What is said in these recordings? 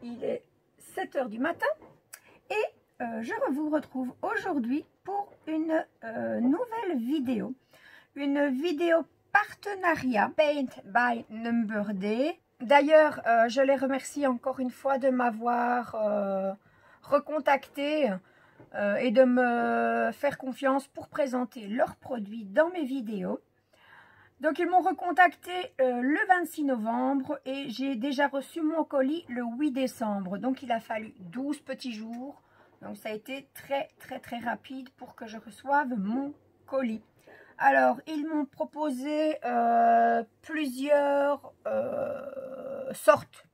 il est 7 h du matin et je vous retrouve aujourd'hui pour une nouvelle vidéo. Une vidéo partenariat Paint by Number Day. D'ailleurs, je les remercie encore une fois de m'avoir recontacté et de me faire confiance pour présenter leurs produits dans mes vidéos. Donc ils m'ont recontacté le 26 novembre et j'ai déjà reçu mon colis le 8 décembre. Donc il a fallu 12 petits jours. Donc ça a été très rapide pour que je reçoive mon colis. Alors ils m'ont proposé plusieurs sortes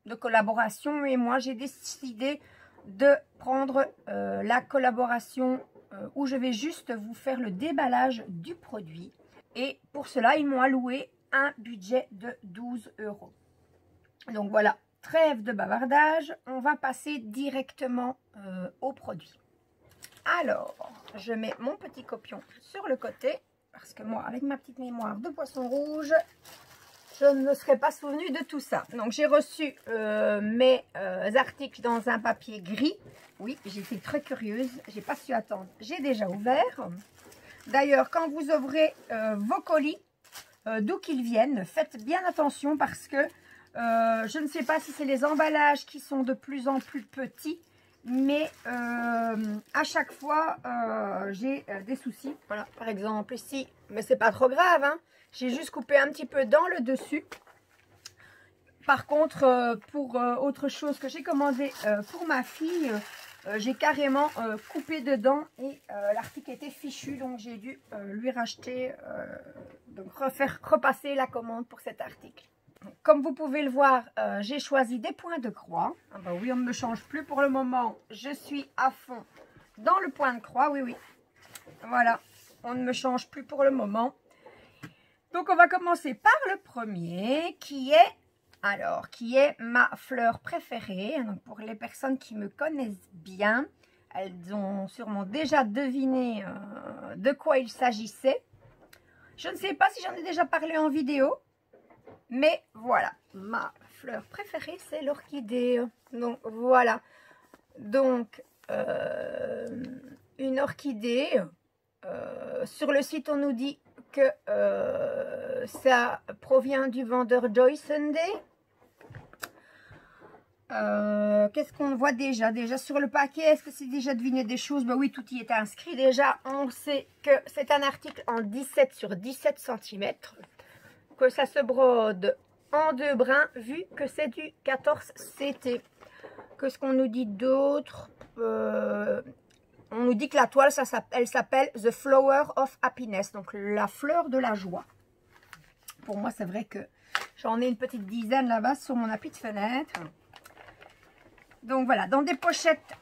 de collaborations et moi j'ai décidé de prendre la collaboration où je vais juste vous faire le déballage du produit. Et pour cela, ils m'ont alloué un budget de 12 €. Donc voilà, trêve de bavardage, on va passer directement au produit. Alors, je mets mon petit copion sur le côté, parce que moi, avec ma petite mémoire de poisson rouge, je ne me serais pas souvenu de tout ça. Donc j'ai reçu mes articles dans un papier gris. Oui, j'étais très curieuse, j'ai pas su attendre. J'ai déjà ouvert. D'ailleurs, quand vous ouvrez vos colis, d'où qu'ils viennent, faites bien attention parce que je ne sais pas si c'est les emballages qui sont de plus en plus petits, mais à chaque fois, j'ai des soucis. Voilà, par exemple ici, mais c'est pas trop grave, hein, j'ai juste coupé un petit peu dans le dessus. Par contre, pour autre chose que j'ai commandé pour ma fille, j'ai carrément coupé dedans et l'article était fichu, donc j'ai dû lui racheter, donc repasser la commande pour cet article. Comme vous pouvez le voir, j'ai choisi des points de croix. Ah bah oui, on ne me change plus pour le moment, je suis à fond dans le point de croix, oui. Voilà, on ne me change plus pour le moment. Donc on va commencer par le premier qui est ma fleur préférée. Donc pour les personnes qui me connaissent bien, elles ont sûrement déjà deviné de quoi il s'agissait. Je ne sais pas si j'en ai déjà parlé en vidéo, mais voilà, ma fleur préférée c'est l'orchidée. Donc voilà, donc une orchidée, sur le site on nous dit que ça provient du vendeur Joy Sunday. Qu'est-ce qu'on voit déjà sur le paquet? Est-ce que c'est déjà deviné des choses? Ben oui, tout y est inscrit déjà. On sait que c'est un article en 17 sur 17 cm, que ça se brode en 2 brins vu que c'est du 14 CT. Qu'est-ce qu'on nous dit d'autre? On nous dit que la toile, elle s'appelle The Flower of Happiness, donc la fleur de la joie. Pour moi, c'est vrai que j'en ai une petite dizaine là-bas sur mon appui de fenêtre. Donc voilà, dans des pochettes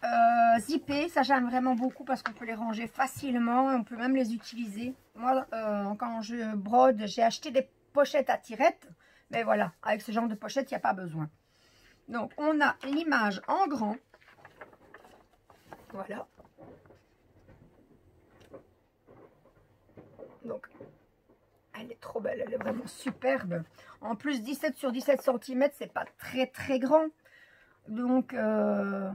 zippées, ça j'aime vraiment beaucoup parce qu'on peut les ranger facilement et on peut même les utiliser. Moi, quand je brode, j'ai acheté des pochettes à tirettes, mais voilà, avec ce genre de pochette, il n'y a pas besoin. Donc on a l'image en grand. Voilà. Donc, elle est trop belle, elle est vraiment superbe. En plus, 17 sur 17 cm, c'est pas très grand. Donc, ça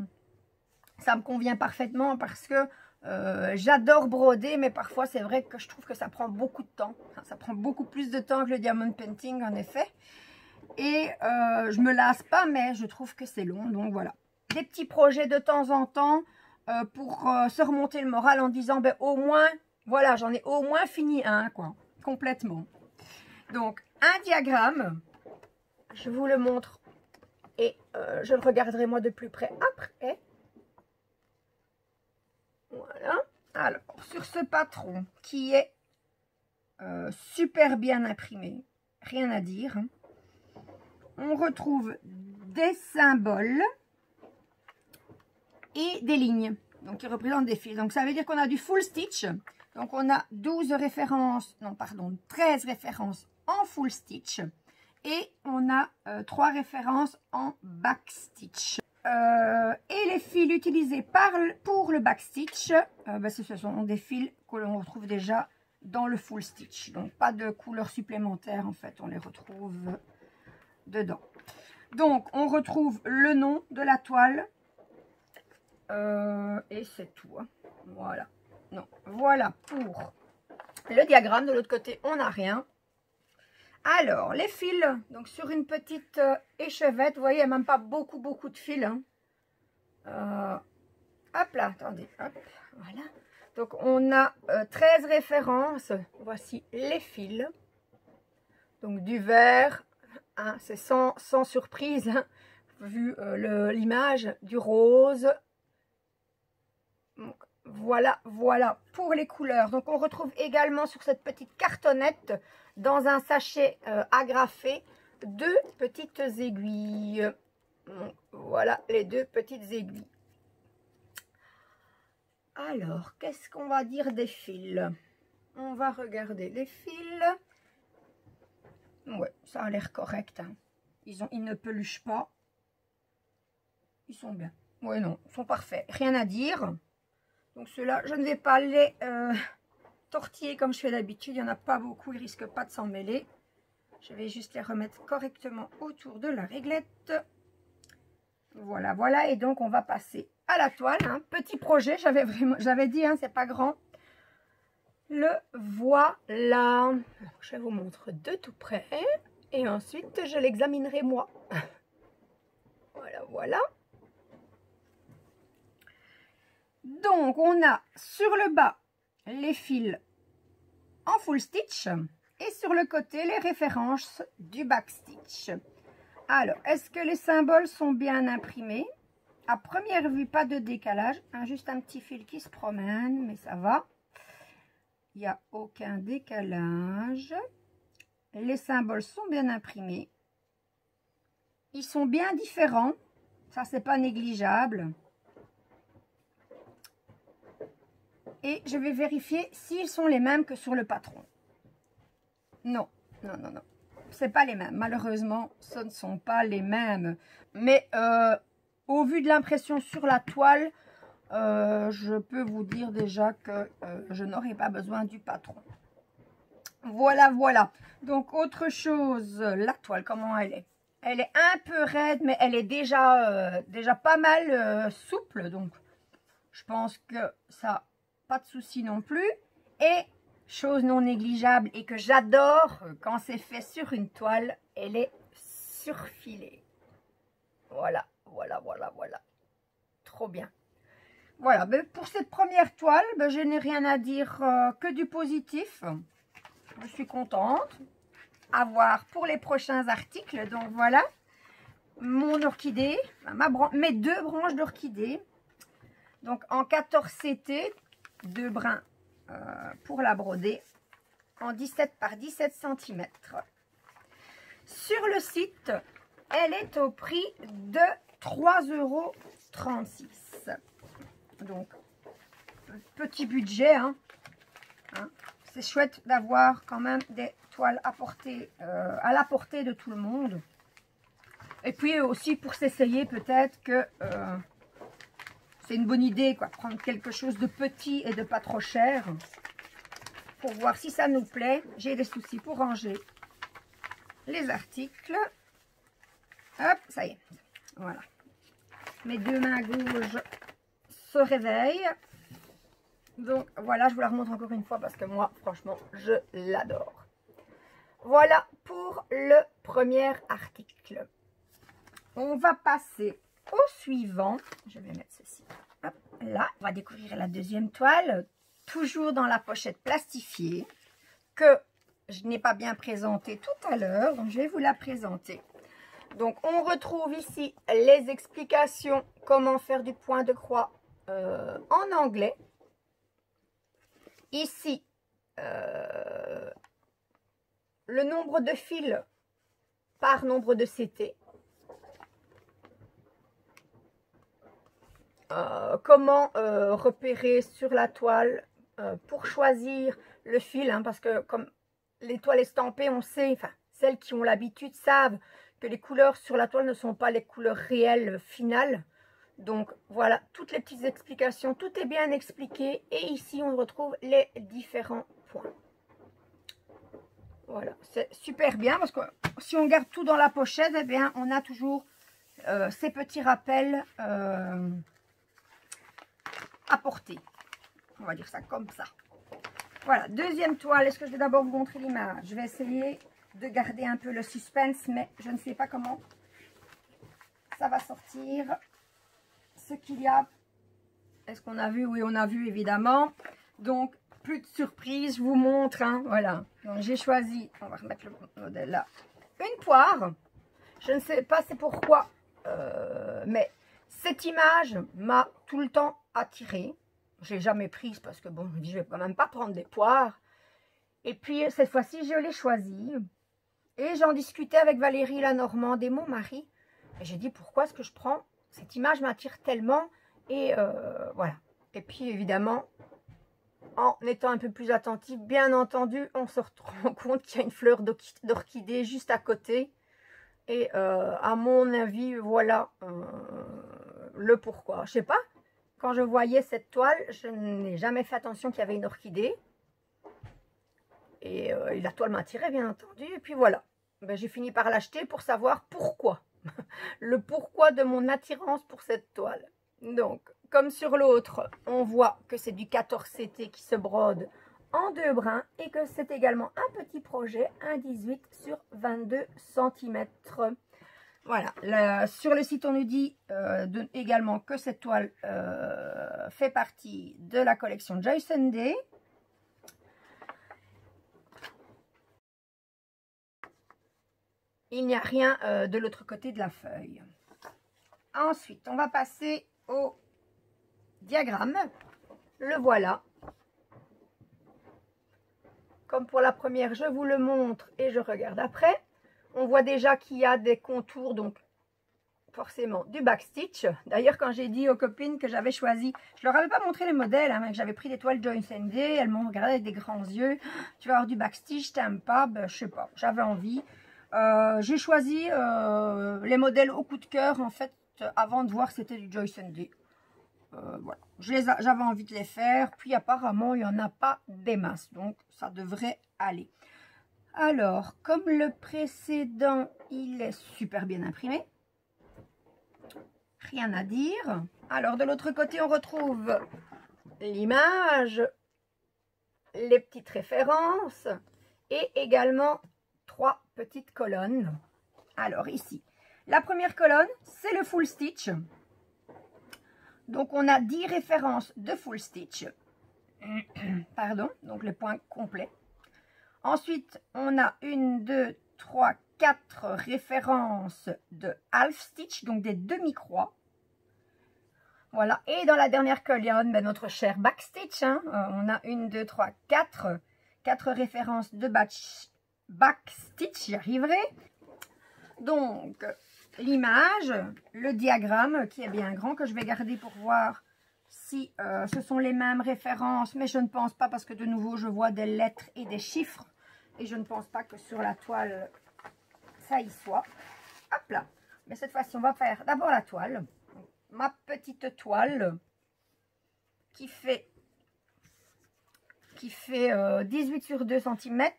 me convient parfaitement parce que j'adore broder, mais parfois, c'est vrai que je trouve que ça prend beaucoup de temps. Ça prend beaucoup plus de temps que le diamond painting, en effet. Et je me lasse pas, mais je trouve que c'est long. Donc, voilà. Des petits projets de temps en temps pour se remonter le moral en disant, ben, au moins... Voilà, j'en ai au moins fini un, quoi, complètement. Donc, un diagramme, je vous le montre et je le regarderai moi de plus près après. Voilà. Alors, sur ce patron qui est super bien imprimé, rien à dire, hein, on retrouve des symboles et des lignes, donc qui représentent des fils. Donc, ça veut dire qu'on a du full stitch. Donc, on a 12 références, non, pardon, 13 références en full stitch. Et on a 3 références en backstitch. Et les fils utilisés pour le backstitch, ce sont des fils que l'on retrouve déjà dans le full stitch. Donc, pas de couleur supplémentaire, en fait, on les retrouve dedans. Donc, on retrouve le nom de la toile. Et c'est tout. Hein. Voilà. Non. Voilà pour le diagramme. De l'autre côté, on n'a rien. Alors, les fils. Donc, sur une petite échevette, vous voyez, il n'y a même pas beaucoup de fils. Hein. Hop là, attendez. Hop, voilà. Donc, on a 13 références. Voici les fils. Donc, du vert. Hein, c'est sans surprise. Hein, vu l'image du rose. Donc, voilà pour les couleurs. Donc, on retrouve également sur cette petite cartonnette, dans un sachet agrafé, 2 petites aiguilles. Donc, voilà les 2 petites aiguilles. Alors, qu'est-ce qu'on va dire des fils? On va regarder les fils. Ouais, ça a l'air correct. Hein. Ils ne peluchent pas. Ils sont bien. Ouais, non, ils sont parfaits. Rien à dire. Donc ceux-là, je ne vais pas les tortiller comme je fais d'habitude. Il n'y en a pas beaucoup, ils ne risquent pas de s'en mêler. Je vais juste les remettre correctement autour de la réglette. Voilà, voilà. Et donc, on va passer à la toile. Hein. Petit projet, j'avais dit, hein, c'est pas grand. Le voilà. Alors, je vais vous montrer de tout près. Et ensuite, je l'examinerai moi. Voilà, voilà. Donc, on a sur le bas les fils en full stitch et sur le côté les références du back stitch. Alors, est-ce que les symboles sont bien imprimés? À première vue, pas de décalage, hein, juste un petit fil qui se promène, mais ça va. Il n'y a aucun décalage. Les symboles sont bien imprimés. Ils sont bien différents, ça c'est pas négligeable. Et je vais vérifier s'ils sont les mêmes que sur le patron. Non, non, non, non. C'est pas les mêmes. Malheureusement, ce ne sont pas les mêmes. Mais au vu de l'impression sur la toile, je peux vous dire déjà que je n'aurai pas besoin du patron. Voilà, voilà. Donc, autre chose, la toile, comment elle est? Elle est un peu raide, mais elle est déjà pas mal souple. Donc, je pense que ça... Pas de souci non plus. Et chose non négligeable et que j'adore quand c'est fait sur une toile, elle est surfilée. Voilà, voilà, voilà, voilà. Trop bien. Voilà, ben pour cette première toile, ben je n'ai rien à dire que du positif. Je suis contente. À voir pour les prochains articles. Donc voilà, mon orchidée, mes 2 branches d'orchidée. Donc en 14 CT. 2 brins pour la broder en 17 par 17 cm. Sur le site, elle est au prix de 3,36 €. Donc, petit budget. Hein. C'est chouette d'avoir quand même des toiles à la portée de tout le monde. Et puis aussi pour s'essayer peut-être que... c'est une bonne idée, quoi, prendre quelque chose de petit et de pas trop cher pour voir si ça nous plaît. J'ai des soucis pour ranger les articles. Hop, ça y est. Voilà. Mes 2 mains gauches se réveillent. Donc, voilà, je vous la remontre encore une fois parce que moi, franchement, je l'adore. Voilà pour le premier article. On va passer au suivant. Je vais mettre ceci. Hop, là, on va découvrir la deuxième toile, toujours dans la pochette plastifiée, que je n'ai pas bien présentée tout à l'heure, donc je vais vous la présenter. Donc, on retrouve ici les explications comment faire du point de croix en anglais. Ici, le nombre de fils par nombre de CT. Comment repérer sur la toile pour choisir le fil, hein, parce que comme les toiles estampées, on sait, enfin celles qui ont l'habitude savent que les couleurs sur la toile ne sont pas les couleurs réelles finales. Donc voilà, toutes les petites explications, tout est bien expliqué et ici on retrouve les différents points. Voilà, c'est super bien parce que si on garde tout dans la pochette, eh bien, on a toujours ces petits rappels à porter. On va dire ça comme ça. Voilà, deuxième toile. Est-ce que je vais d'abord vous montrer l'image? Je vais essayer de garder un peu le suspense, mais je ne sais pas comment ça va sortir. Ce qu'il y a. Est-ce qu'on a vu? Oui, on a vu évidemment. Donc, plus de surprise, je vous montre. Hein, voilà. Donc, j'ai choisi, on va remettre le modèle là, une poire. Je ne sais pas c'est pourquoi, mais cette image m'a tout le temps attirée. Je l'ai jamais prise parce que bon, je me dis, je vais quand même pas prendre des poires. Et puis, cette fois-ci, je l'ai choisie. Et j'en discutais avec Valérie Lanormande et mon mari. Et j'ai dit, pourquoi est-ce que je prends? Cette image m'attire tellement. Et voilà. Et puis, évidemment, en étant un peu plus attentif, bien entendu, on se rend compte qu'il y a une fleur d'orchidée juste à côté. Et à mon avis, voilà le pourquoi. Je sais pas, quand je voyais cette toile, je n'ai jamais fait attention qu'il y avait une orchidée. Et la toile m'attirait, bien entendu. Et puis voilà, ben, j'ai fini par l'acheter pour savoir pourquoi. Le pourquoi de mon attirance pour cette toile. Donc, comme sur l'autre, on voit que c'est du 14 CT qui se brode en 2 brins et que c'est également un petit projet, un 18 sur 22 cm. Voilà, sur le site on nous dit également que cette toile fait partie de la collection Joy Sunday. Il n'y a rien de l'autre côté de la feuille. Ensuite, on va passer au diagramme. Le voilà. Comme pour la première, je vous le montre et je regarde après. On voit déjà qu'il y a des contours, donc forcément du backstitch. D'ailleurs, quand j'ai dit aux copines que j'avais choisi, je leur avais pas montré les modèles, hein, mais que j'avais pris des toiles Joy Sunday, elles m'ont regardé avec des grands yeux. Tu vas avoir du backstitch, t'aimes pas? Ben, je sais pas, j'avais envie. J'ai choisi les modèles au coup de cœur, en fait, avant de voir que c'était du Joy Sunday. Voilà, j'avais envie de les faire, puis apparemment, il n'y en a pas des masses, donc ça devrait aller. Alors, comme le précédent, il est super bien imprimé. Rien à dire. Alors, de l'autre côté, on retrouve l'image, les petites références et également 3 petites colonnes. Alors, ici, la première colonne, c'est le full stitch. Donc, on a 10 références de full stitch. Pardon, donc le point complet. Ensuite, on a 1, 2, 3, 4 références de half stitch, donc des demi-croix. Voilà, et dans la dernière colonne, ben, notre cher backstitch, hein, on a 1, 2, 3, 4 références de backstitch, j'y arriverai. Donc, l'image, le diagramme qui est bien grand, que je vais garder pour voir si ce sont les mêmes références, mais je ne pense pas parce que de nouveau, je vois des lettres et des chiffres. Et je ne pense pas que sur la toile, ça y soit. Hop là. Mais cette fois-ci, on va faire d'abord la toile. Ma petite toile qui fait 18 sur 2 cm.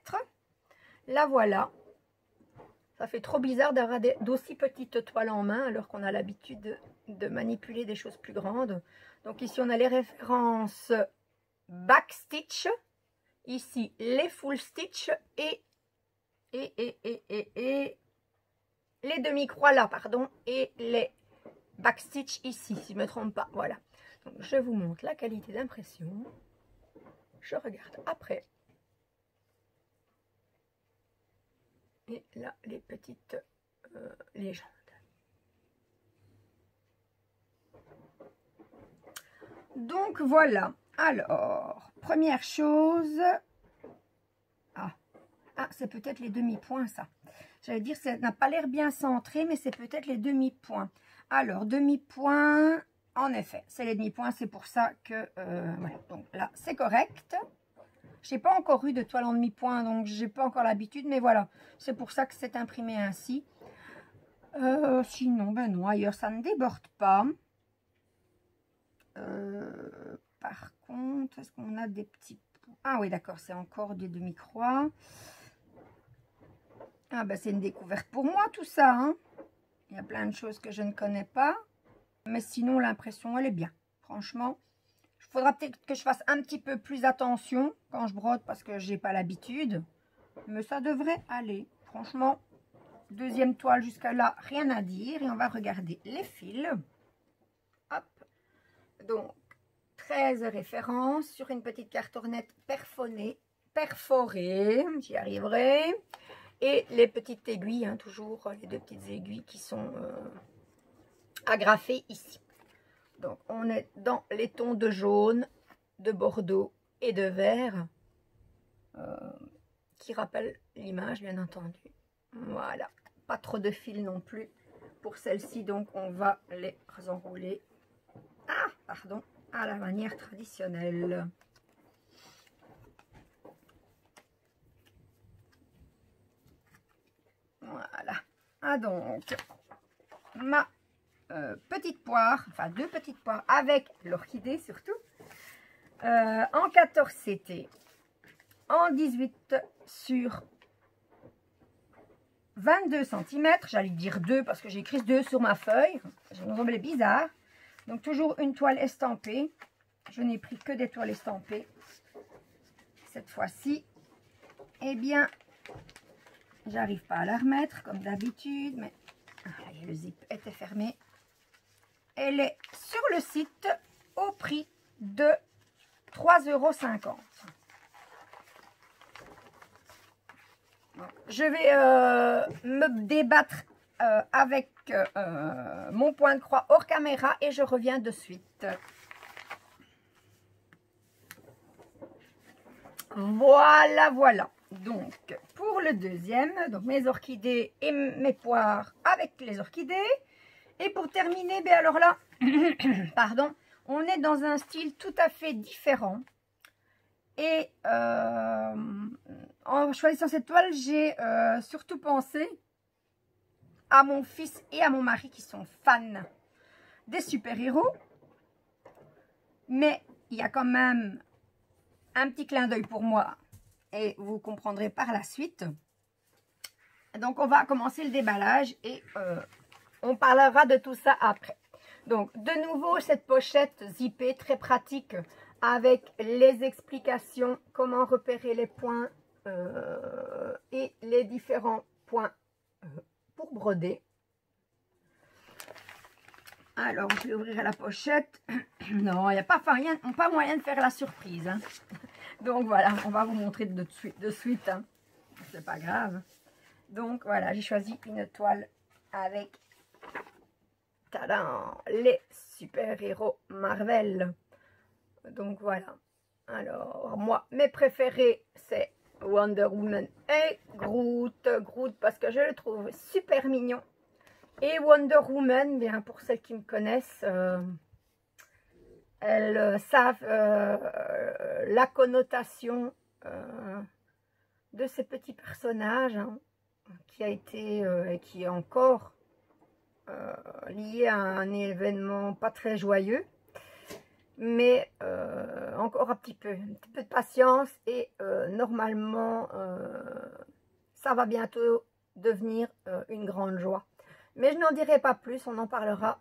La voilà. Ça fait trop bizarre d'avoir d'aussi petites toiles en main alors qu'on a l'habitude de manipuler des choses plus grandes. Donc ici, on a les références backstitch. Ici, les full stitch et les demi-croix là, pardon, et les backstitch ici, si je ne me trompe pas. Voilà. Donc, je vous montre la qualité d'impression. Je regarde après. Et là, les petites légendes. Donc, voilà. Alors, première chose... Ah, c'est peut-être les demi-points, ça. J'allais dire, ça n'a pas l'air bien centré, mais c'est peut-être les demi-points. Alors, demi-points, en effet, c'est les demi-points. C'est pour ça que... voilà, donc là, c'est correct. Je n'ai pas encore eu de toile en demi-point, donc je n'ai pas encore l'habitude. Mais voilà, c'est pour ça que c'est imprimé ainsi. Sinon, ben non, ailleurs, ça ne déborde pas. Par contre, est-ce qu'on a des petits... Ah oui, d'accord, c'est encore des demi-croix. Ah ben c'est une découverte pour moi tout ça, hein. Il y a plein de choses que je ne connais pas. Mais sinon l'impression elle est bien. Franchement, il faudra peut-être que je fasse un petit peu plus attention quand je brode parce que j'ai pas l'habitude. Mais ça devrait aller. Franchement, deuxième toile jusqu'à là, rien à dire. Et on va regarder les fils. Hop. Donc, 13 références sur une petite cartonnette perforée. J'y arriverai. Et les petites aiguilles, hein, toujours les deux petites aiguilles qui sont agrafées ici. Donc, on est dans les tons de jaune, de bordeaux et de vert qui rappellent l'image, bien entendu. Voilà, pas trop de fils non plus pour celle-ci, donc on va les enrouler à la manière traditionnelle. Voilà. Ah donc, ma petite poire, enfin 2 petites poires avec l'orchidée surtout, en 14 CT, en 18 sur 22 cm, j'allais dire 2 parce que j'ai écrit 2 sur ma feuille, ça me semblait bizarre. Donc toujours une toile estampée, je n'ai pris que des toiles estampées cette fois-ci. Eh bien, j'arrive pas à la remettre comme d'habitude, mais le zip était fermé. Elle est sur le site au prix de 3,50 €. Je vais me débattre avec mon point de croix hors caméra et je reviens de suite. Voilà, voilà. Donc, pour le deuxième, donc mes orchidées et mes poires avec les orchidées. Et pour terminer, ben alors là, pardon, on est dans un style tout à fait différent. Et en choisissant cette toile, j'ai surtout pensé à mon fils et à mon mari qui sont fans des super-héros. Mais il y a quand même un petit clin d'œil pour moi et vous comprendrez par la suite. Donc on va commencer le déballage et on parlera de tout ça après. Donc de nouveau cette pochette zippée très pratique avec les explications, comment repérer les points et les différents points pour broder. Alors, je vais ouvrir la pochette. Non, il n'y a pas moyen de faire la surprise. Hein. Donc voilà, on va vous montrer de suite. Hein. C'est pas grave. Donc voilà, j'ai choisi une toile avec tadam, les super-héros Marvel. Donc voilà. Alors, moi, mes préférés, c'est Wonder Woman et Groot. Groot parce que je le trouve super mignon. Et Wonder Woman, bien pour celles qui me connaissent, elles savent la connotation de ces petits personnages hein, qui a été et qui est encore lié à un événement pas très joyeux. Mais encore un petit peu de patience et normalement ça va bientôt devenir une grande joie. Mais je n'en dirai pas plus, on en parlera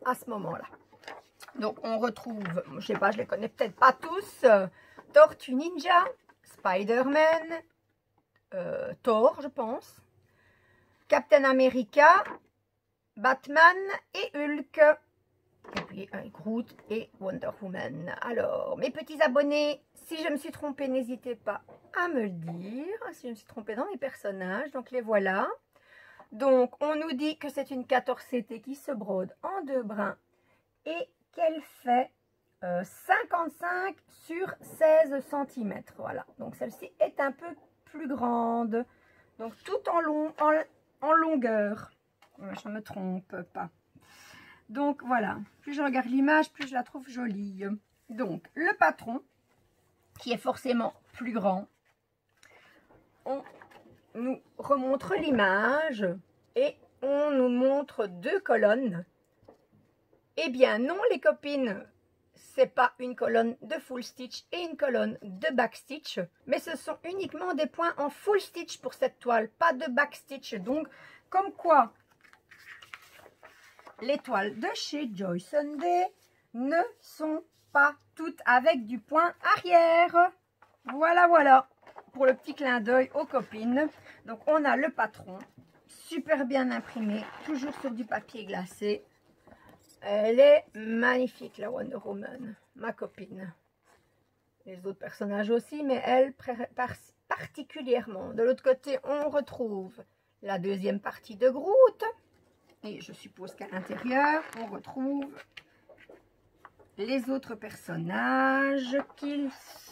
à ce moment-là. Donc on retrouve, je sais pas, je les connais peut-être pas tous, Tortue Ninja, Spider-Man, Thor je pense, Captain America, Batman et Hulk. Et puis Groot et Wonder Woman. Alors, mes petits abonnés, si je me suis trompée, n'hésitez pas à me le dire. Si je me suis trompée dans les personnages, donc les voilà. Donc, on nous dit que c'est une 14 CT qui se brode en 2 brins et qu'elle fait 55 sur 16 cm. Voilà, donc celle-ci est un peu plus grande. Donc, tout en longueur. Je ne me trompe pas. Donc voilà, plus je regarde l'image, plus je la trouve jolie. Donc le patron, qui est forcément plus grand, on nous remontre l'image et on nous montre 2 colonnes. Eh bien non les copines, c'est pas une colonne de full stitch et une colonne de back stitch, mais ce sont uniquement des points en full stitch pour cette toile, pas de back stitch. Donc, comme quoi, les toiles de chez Joy Sunday ne sont pas toutes avec du point arrière. Voilà, voilà, pour le petit clin d'œil aux copines. Donc, on a le patron, super bien imprimé, toujours sur du papier glacé. Elle est magnifique, la Wonder Woman, ma copine. Les autres personnages aussi, mais elle particulièrement. De l'autre côté, on retrouve la deuxième partie de Groot. Et je suppose qu'à l'intérieur, on retrouve les autres personnages qui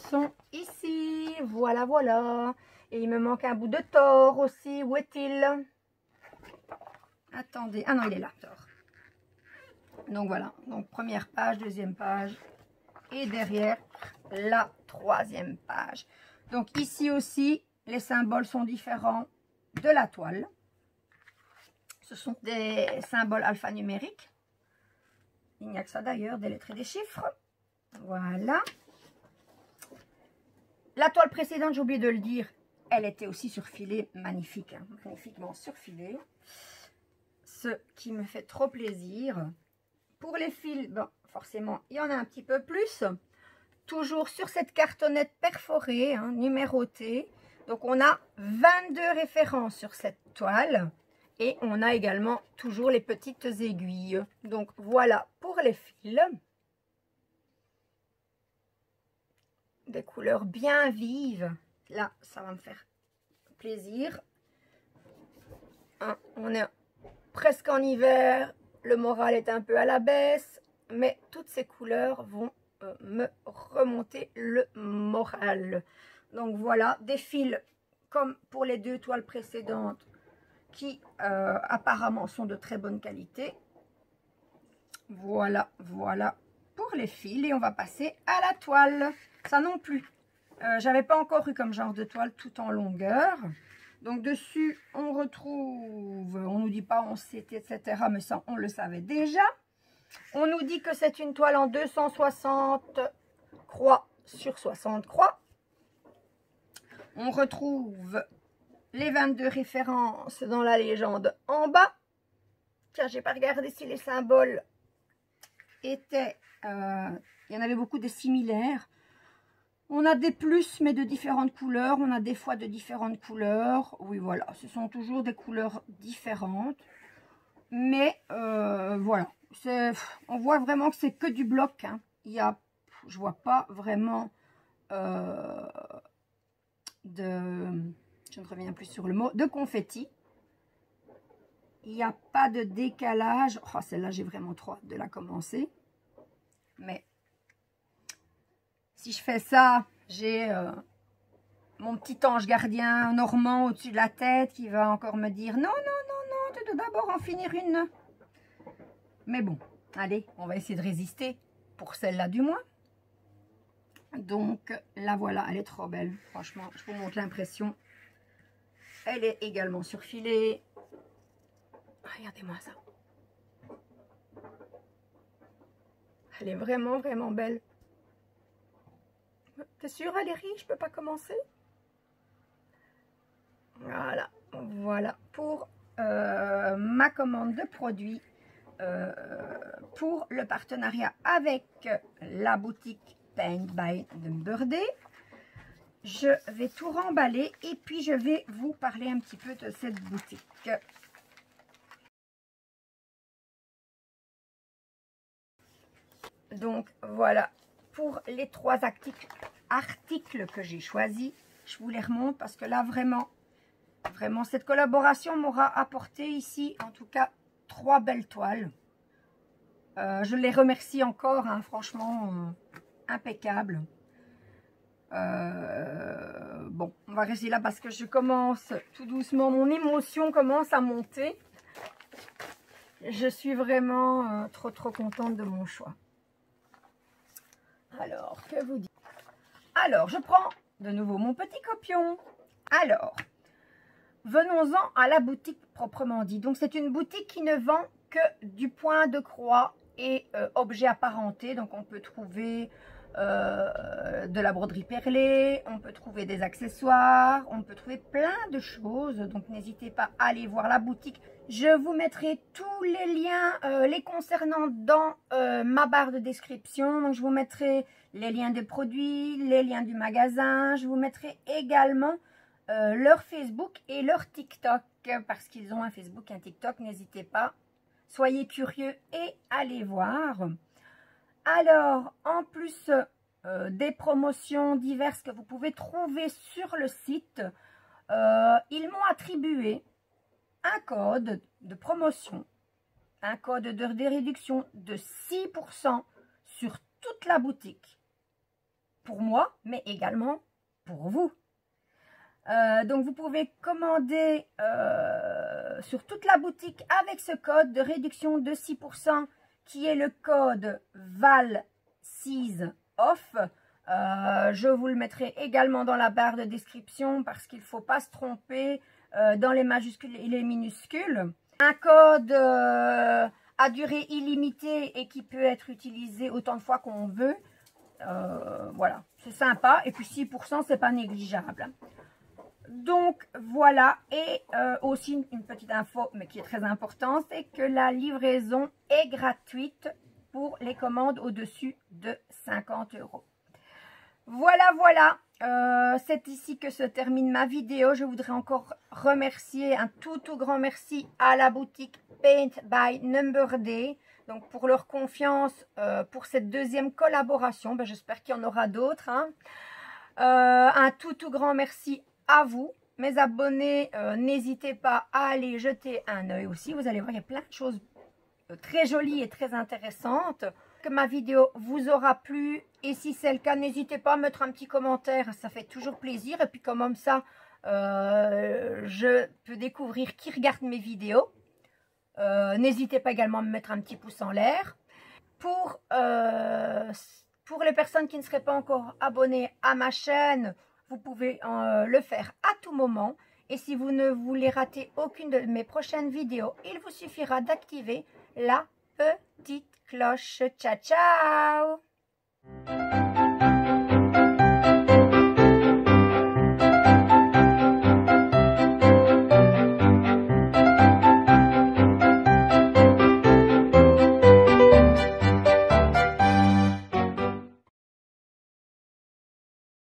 sont ici. Voilà, voilà. Et il me manque un bout de Thor aussi. Où est-il? Attendez. Ah non, il est là, Thor. Donc voilà. Donc première page, deuxième page. Et derrière, la troisième page. Donc ici aussi, les symboles sont différents de la toile. Ce sont des symboles alphanumériques. Il n'y a que ça d'ailleurs, des lettres et des chiffres. Voilà. La toile précédente, j'ai oublié de le dire, elle était aussi surfilée, magnifique, hein, magnifiquement surfilée. Ce qui me fait trop plaisir. Pour les fils, bon, forcément, il y en a un petit peu plus. Toujours sur cette cartonnette perforée, hein, numérotée. Donc, on a 22 références sur cette toile. Et on a également toujours les petites aiguilles. Donc, voilà pour les fils. Des couleurs bien vives. Là, ça va me faire plaisir. Hein, on est presque en hiver. Le moral est un peu à la baisse. Mais toutes ces couleurs vont me remonter le moral. Donc, voilà, des fils comme pour les deux toiles précédentes, qui apparemment sont de très bonne qualité. Voilà, voilà pour les fils. Et on va passer à la toile. Ça non plus, j'avais pas encore eu comme genre de toile tout en longueur. Donc dessus, on retrouve, on nous dit pas on sait, etc. Mais ça, on le savait déjà. On nous dit que c'est une toile en 260 croix sur 60 croix. On retrouve les 22 références dans la légende en bas. Tiens, j'ai pas regardé si les symboles étaient... il y en avait beaucoup de similaires. On a des plus, mais de différentes couleurs. On a des fois de différentes couleurs. Oui, voilà. Ce sont toujours des couleurs différentes. Mais, voilà. On voit vraiment que c'est que du bloc. Hein. Je vois pas vraiment je ne reviens plus sur le mot, de confetti. Il n'y a pas de décalage. Oh, celle-là, j'ai vraiment trop hâte de la commencer. Mais si je fais ça, j'ai mon petit ange gardien normand au-dessus de la tête qui va encore me dire non, non, non, non, tu dois d'abord en finir une. Mais bon, allez, on va essayer de résister pour celle-là du moins. Donc, la voilà, elle est trop belle. Franchement, je vous montre l'impression. Elle est également surfilée. Regardez-moi ça. Elle est vraiment, vraiment belle. T'es sûre, elle est riche, je peux pas commencer? Voilà, voilà pour ma commande de produits pour le partenariat avec la boutique Paint by Number Day. Je vais tout remballer et puis je vais vous parler un petit peu de cette boutique. Donc voilà, pour les 3 articles que j'ai choisis, je vous les remonte parce que là vraiment cette collaboration m'aura apporté ici en tout cas 3 belles toiles. Je les remercie encore, hein, franchement impeccable. Bon, on va rester là parce que je commence tout doucement, mon émotion commence à monter. Je suis vraiment trop contente de mon choix. Alors, que vous dites? Alors, je prends de nouveau mon petit copion. Alors, venons-en à la boutique proprement dit. Donc, c'est une boutique qui ne vend que du point de croix et objets apparentés. Donc on peut trouver de la broderie perlée, on peut trouver des accessoires, on peut trouver plein de choses. Donc n'hésitez pas à aller voir la boutique. Je vous mettrai tous les liens les concernant dans ma barre de description. Donc je vous mettrai les liens des produits, les liens du magasin. Je vous mettrai également leur Facebook et leur TikTok, parce qu'ils ont un Facebook et un TikTok. N'hésitez pas, soyez curieux et allez voir. Alors, en plus des promotions diverses que vous pouvez trouver sur le site, ils m'ont attribué un code de promotion, un code de réduction de 6% sur toute la boutique. Pour moi, mais également pour vous. Donc, vous pouvez commander sur toute la boutique avec ce code de réduction de 6%, qui est le code VAL6OFF. Je vous le mettrai également dans la barre de description parce qu'il ne faut pas se tromper dans les majuscules et les minuscules. Un code à durée illimitée et qui peut être utilisé autant de fois qu'on veut. Voilà, c'est sympa. Et puis 6%, c'est pas négligeable. Donc voilà, et aussi une petite info, mais qui est très importante, c'est que la livraison est gratuite pour les commandes au-dessus de 50 €. Voilà, voilà, c'est ici que se termine ma vidéo. Je voudrais encore remercier un tout grand merci à la boutique Paint by Number Day, donc pour leur confiance pour cette deuxième collaboration. Ben, j'espère qu'il y en aura d'autres, hein. Un tout grand merci à vous, mes abonnés. N'hésitez pas à aller jeter un œil aussi. Vous allez voir, il y a plein de choses très jolies et très intéressantes. Que ma vidéo vous aura plu. Et si c'est le cas, n'hésitez pas à mettre un petit commentaire. Ça fait toujours plaisir. Et puis comme ça, je peux découvrir qui regarde mes vidéos. N'hésitez pas également à me mettre un petit pouce en l'air. Pour les personnes qui ne seraient pas encore abonnées à ma chaîne, vous pouvez le faire à tout moment. Et si vous ne voulez rater aucune de mes prochaines vidéos, il vous suffira d'activer la petite cloche. Ciao, ciao!